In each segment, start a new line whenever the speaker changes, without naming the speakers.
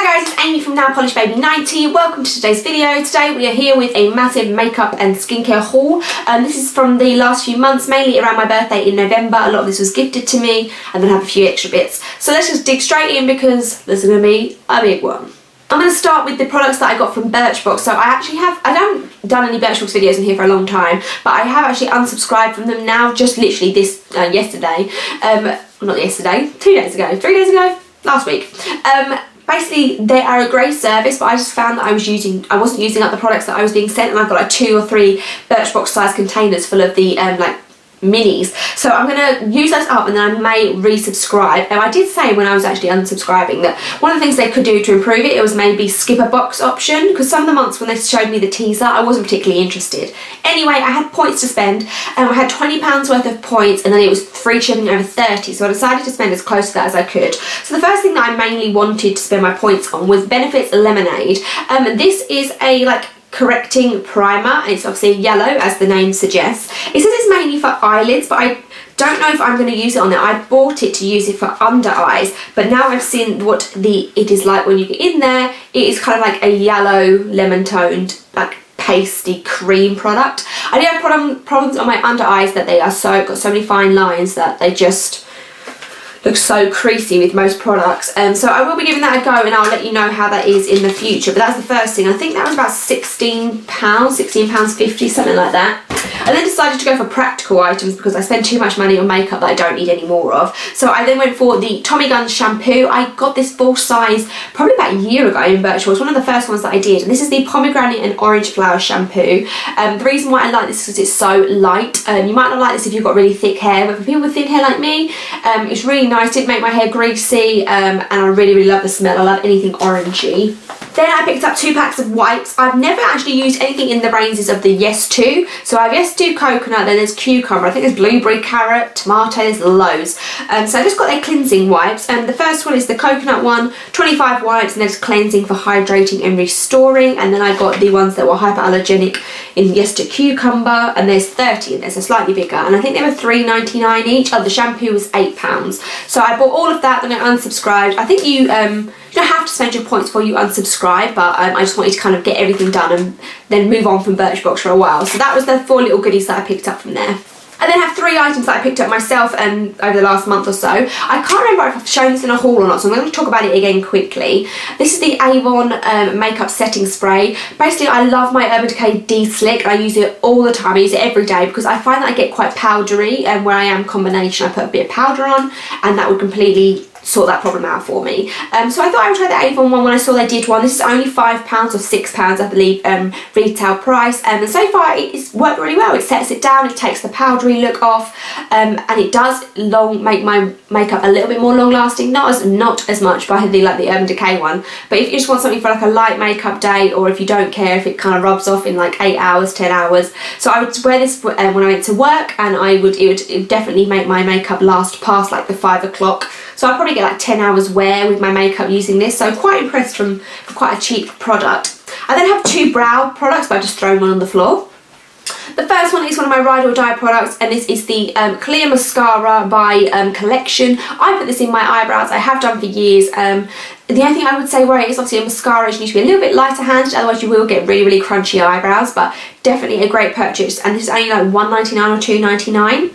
Hi guys, it's Amy from Now Polish Baby 90. Welcome to today's video. Today we are here with a massive makeup and skincare haul. This is from the last few months, mainly around my birthday in November. A lot of this was gifted to me, and then I have a few extra bits. So let's just dig straight in because this is going to be a big one. I'm going to start with the products that I got from Birchbox. So I haven't done any Birchbox videos in here for a long time, but I have actually unsubscribed from them now, just literally this yesterday. Not yesterday, 2 days ago, 3 days ago, last week. Basically, they are a great service, but I just found that I wasn't using up the products that I was being sent, and I've got like 2 or 3 Birchbox size containers full of the like minis. So I'm going to use those up and then I may resubscribe. I did say when I was actually unsubscribing that one of the things they could do to improve it was maybe skip a box option, because some of the months when they showed me the teaser I wasn't particularly interested. Anyway, I had points to spend and I had £20 worth of points, and then it was free shipping over 30, so I decided to spend as close to that as I could. So the first thing that I mainly wanted to spend my points on was Benefit's Lemonade. This is a like correcting primer, and it's obviously yellow as the name suggests. It says it's mainly for eyelids, but I don't know if I'm going to use it on there. I bought it to use it for under eyes, but now I've seen what it is like when you get in there. It is kind of like a yellow lemon toned like pasty cream product. I do have problems on my under eyes that they are got so many fine lines that they just looks so creasy with most products. So I will be giving that a go, and I'll let you know how that is in the future. But that's the first thing. I think that was about £16.50, something like that. I then decided to go for practical items because I spend too much money on makeup that I don't need any more of. So I then went for the Tommy Gun shampoo. I got this full size probably about a year ago in Birchbox. It was one of the first ones that I did, and this is the pomegranate and orange flower shampoo. The reason why I like this is because it's so light. You might not like this if you've got really thick hair, but for people with thin hair like me, it's really nice. It didn't make my hair greasy, and I really love the smell. I love anything orangey. Then I picked up 2 packs of wipes. I've never actually used anything in the ranges of the Yes 2. So I have Yes 2 coconut, then there's cucumber, I think there's blueberry, carrot, tomato, there's loads. So I just got their cleansing wipes, and the first one is the coconut one, 25 wipes, and there's cleansing for hydrating and restoring. And then I got the ones that were hypoallergenic in Yes 2 cucumber, and there's 30 in there, so slightly bigger. And I think they were £3.99 each. Oh, the shampoo was £8. So I bought all of that, then I unsubscribed. I think you don't have to spend your points before you unsubscribe, but I just wanted to kind of get everything done and then move on from Birchbox for a while. So that was the 4 little goodies that I picked up from there. I then have 3 items that I picked up myself over the last month or so. I can't remember if I've shown this in a haul or not, so I'm going to talk about it again quickly. This is the Avon makeup setting spray. Basically, I love my Urban Decay De-Slick, and I use it all the time. I use it every day because I find that I get quite powdery, and where I am combination, I put a bit of powder on, and that would completely sort that problem out for me. So I thought I would try the Avon one when I saw they did one. This is only £5 or £6, I believe, retail price, and so far it's worked really well. It sets it down, it takes the powdery look off, and it does make my makeup a little bit more long lasting. Not as much, but I really like the Urban Decay one. But if you just want something for like a light makeup day, or if you don't care if it kind of rubs off in like 8 hours, 10 hours. So I would wear this when I went to work, and it would definitely make my makeup last past like the 5 o'clock. So I'll probably get like 10 hours wear with my makeup using this, so quite impressed for quite a cheap product. I then have 2 brow products, but I just thrown one on the floor. The first one is one of my Ride or Die products, and this is the Clear Mascara by Collection. I put this in my eyebrows, I have done for years. The only thing I would say where it is obviously a mascara is you need to be a little bit lighter handed, otherwise you will get really crunchy eyebrows, but definitely a great purchase, and this is only like £1.99 or £2.99.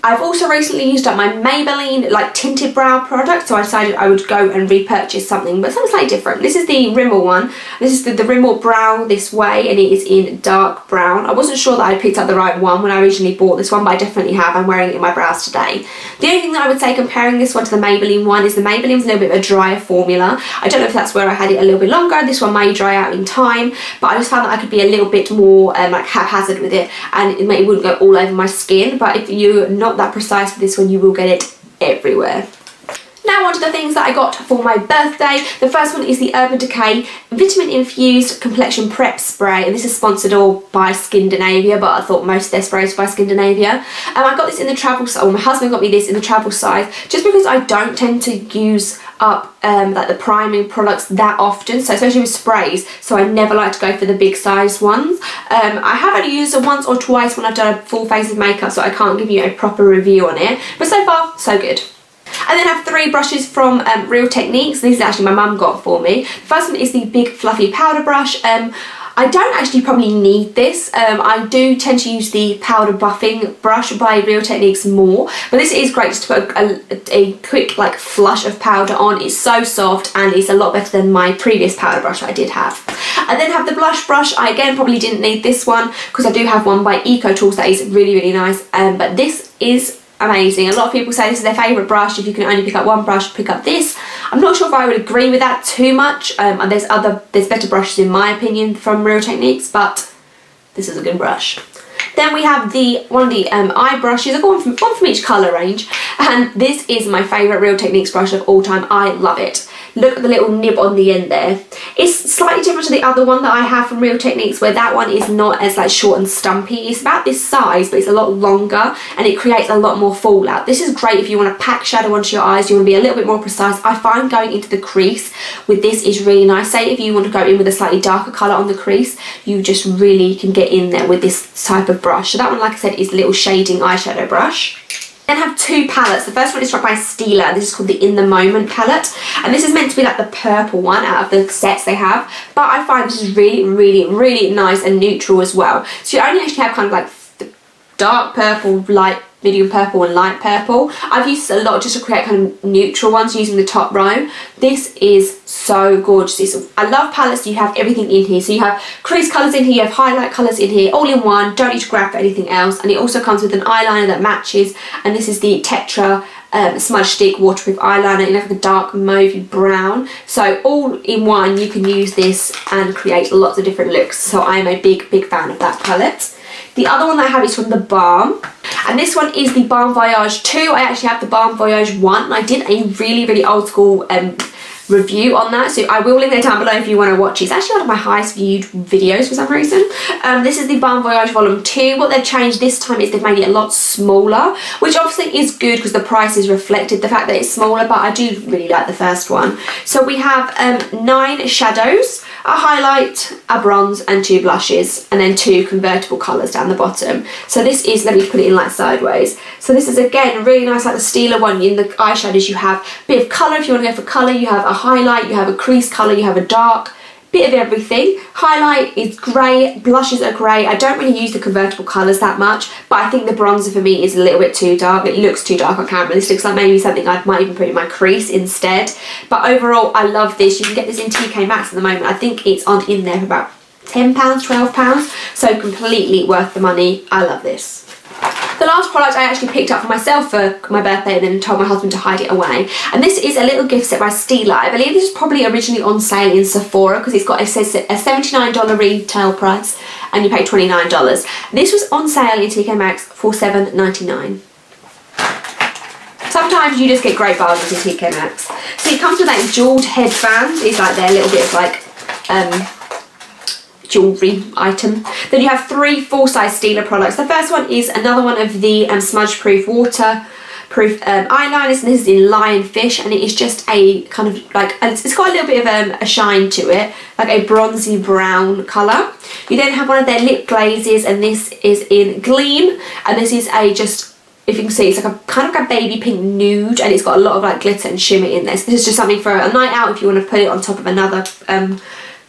I've also recently used up my Maybelline like tinted brow product, so I decided I would go and repurchase something, but something slightly different. This is the Rimmel one. This is the Rimmel Brow This Way, and it is in dark brown. I wasn't sure that I picked up the right one when I originally bought this one, but I definitely have. I'm wearing it in my brows today. The only thing that I would say comparing this one to the Maybelline one is the Maybelline's a little bit of a drier formula. I don't know if that's where I had it a little bit longer. This one may dry out in time, but I just found that I could be a little bit more like haphazard with it, and it wouldn't go all over my skin. But if you're not that precise with this one, you will get it everywhere. Now on to the things that I got for my birthday. The first one is the Urban Decay Vitamin Infused Complexion Prep Spray, and this is sponsored all by Skindinavia, but I thought most of their sprays were by Skindinavia. I got this in the travel size, or my husband got me this in the travel size, just because I don't tend to use up like the priming products that often, so especially with sprays, so I never like to go for the big size ones. I have only used it once or twice when I've done a full face of makeup, so I can't give you a proper review on it, but so far so good. And then I have 3 brushes from Real Techniques. This is actually my mum got for me. The first one is the big fluffy powder brush. I don't actually probably need this. I do tend to use the powder buffing brush by Real Techniques more, but this is great just to put a quick like flush of powder on. It's so soft and it's a lot better than my previous powder brush I did have. I then have the blush brush. I again probably didn't need this one because I do have one by Eco Tools that is really, really nice, but this is amazing. A lot of people say this is their favourite brush. If you can only pick up one brush, pick up this. I'm not sure if I would agree with that too much. There's better brushes in my opinion from Real Techniques, but this is a good brush. Then we have one of the eye brushes. I've got one from each colour range, and this is my favourite Real Techniques brush of all time. I love it. Look at the little nib on the end there. It's slightly different to the other one that I have from Real Techniques, where that one is not as like short and stumpy. It's about this size, but it's a lot longer and it creates a lot more fallout. This is great if you want to pack shadow onto your eyes, you want to be a little bit more precise. I find going into the crease with this is really nice. Say if you want to go in with a slightly darker colour on the crease, you just really can get in there with this type of brush. So that one, like I said, is a little shading eyeshadow brush. Then I have 2 palettes. The first one is by Stila. This is called the In the Moment palette, and this is meant to be like the purple one out of the sets they have, but I find this is really, really, really nice and neutral as well. So you only actually have kind of like dark purple, light, medium purple and light purple. I've used this a lot just to create kind of neutral ones using the top row. This is so gorgeous. I love palettes. You have everything in here. So you have crease colours in here, you have highlight colours in here, all in one. Don't need to grab for anything else. And it also comes with an eyeliner that matches. And this is the Tetra Smudge Stick Waterproof Eyeliner in like a dark mauvey brown. So all in one, you can use this and create lots of different looks. So I am a big, big fan of that palette. The other one that I have is from the Balm, and this one is the Balm Voyage 2. I actually have the Balm Voyage 1, and I did a really, really old school review on that, so I will link that down below if you want to watch it. It's actually one of my highest viewed videos for some reason. This is the Balm Voyage Volume 2. What they've changed this time is they've made it a lot smaller, which obviously is good because the price is reflected the fact that it's smaller, but I do really like the first one. So we have 9 shadows, a highlight, a bronze and 2 blushes, and then 2 convertible colours down the bottom. So this is, let me put it in like sideways. So this is again really nice, like the Stila one. In the eyeshadows you have a bit of colour if you want to go for colour, you have a highlight, you have a crease colour, you have a dark, bit of everything. Highlight is grey, blushes are grey. I don't really use the convertible colours that much, but I think the bronzer for me is a little bit too dark. It looks too dark on camera. This looks like maybe something I might even put in my crease instead. But overall, I love this. You can get this in TK Maxx at the moment. I think it's on in there for about £10, £12, so completely worth the money. I love this. The last product I actually picked up for myself for my birthday and then told my husband to hide it away. And this is a little gift set by Stila. I believe this is probably originally on sale in Sephora because it says a $79 retail price and you pay $29. This was on sale in TK Maxx for $7.99. Sometimes you just get great bargains in TK Maxx. So it comes with that jeweled headband. It's like their little bit of like jewellery item. Then you have 3 full-size Stila products. The first one is another one of the smudge proof waterproof eyeliners, and this is in Lionfish, and it is just a kind of like, it's got a little bit of a shine to it, like a bronzy brown colour. You then have one of their lip glazes, and this is in Gleam, and this is a just, if you can see, it's like a kind of like a baby pink nude, and it's got a lot of like glitter and shimmer in this. This is just something for a night out if you want to put it on top of another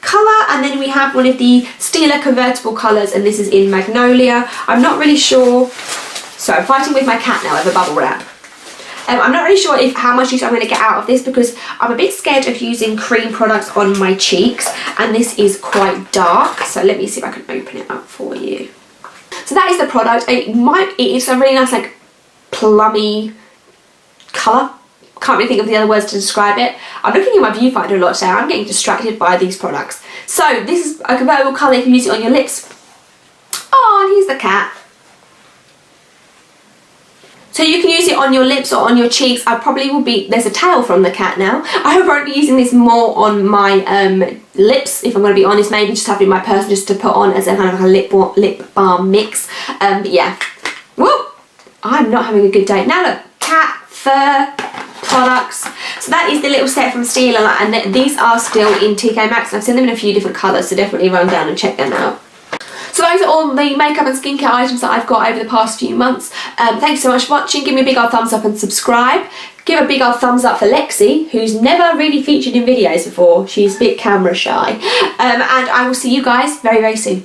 colour. And then we have one of the Stila convertible colours, and this is in Magnolia. I'm not really sure, so I'm fighting with my cat now over bubble wrap. I'm not really sure how much use I'm going to get out of this because I'm a bit scared of using cream products on my cheeks, and this is quite dark, so let me see if I can open it up for you. So that is the product. It's a really nice like plummy colour. Can't really think of the other words to describe it. I'm looking at my viewfinder a lot today. I'm getting distracted by these products. So this is a convertible colour. You can use it on your lips. Oh, and here's the cat. So you can use it on your lips or on your cheeks. I probably will be, there's a tail from the cat now. I won't be using this more on my lips, if I'm going to be honest. Maybe just have it in my purse just to put on as a kind of like a lip balm mix. But yeah. Woo! I'm not having a good day. Now look, cat fur products. So that is the little set from Stila, and these are still in TK Maxx. I've seen them in a few different colours, so definitely run down and check them out. So those are all the makeup and skincare items that I've got over the past few months. Thanks so much for watching. Give me a big old thumbs up and subscribe. Give a big old thumbs up for Lexi, who's never really featured in videos before. She's a bit camera shy. And I will see you guys very, very soon.